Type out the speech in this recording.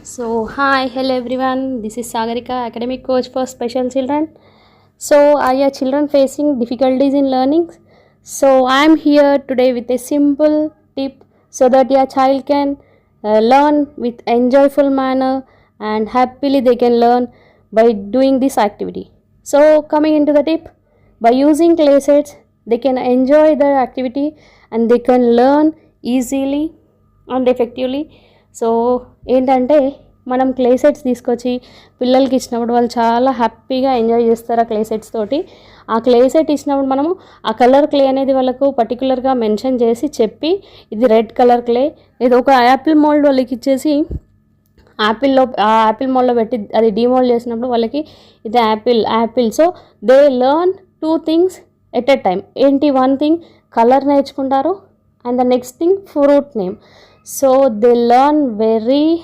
So, hi, hello everyone. This is Sagarika, academic coach for special children. So, are your children facing difficulties in learning? So, I am here today with a simple tip so that your child can learn with enjoyable manner and happily they can learn by doing this activity. So, coming into the tip, by using clay sets, they can enjoy the activity and they can learn easily and effectively. So ఏంటంటే మనం clay sets తీసుకొచ్చి పిల్లలకి ఇచ్చినప్పుడు వాళ్ళు చాలా హ్యాపీగా enjoy చేస్తారు ఆ క్లే సెట్స్ తోటి. ఆ క్లే సెట్ ఇచ్చినప్పుడు మనము ఆ కలర్ క్లే అనేది వాళ్ళకు పర్టికులర్గా మెన్షన్ చేసి చెప్పి ఇది రెడ్ కలర్ క్లే, ఇది ఒక యాపిల్ మోల్డ్ వాళ్ళకి ఇచ్చేసి ఆ యాపిల్ మోల్డ్లో పెట్టి అది డీమోల్డ్ చేసినప్పుడు వాళ్ళకి ఇది Apple. So they learn 2 things at a time. ఏంటి, 1 thing కలర్ నేర్చుకుంటారు and the next thing fruit name. So they learn very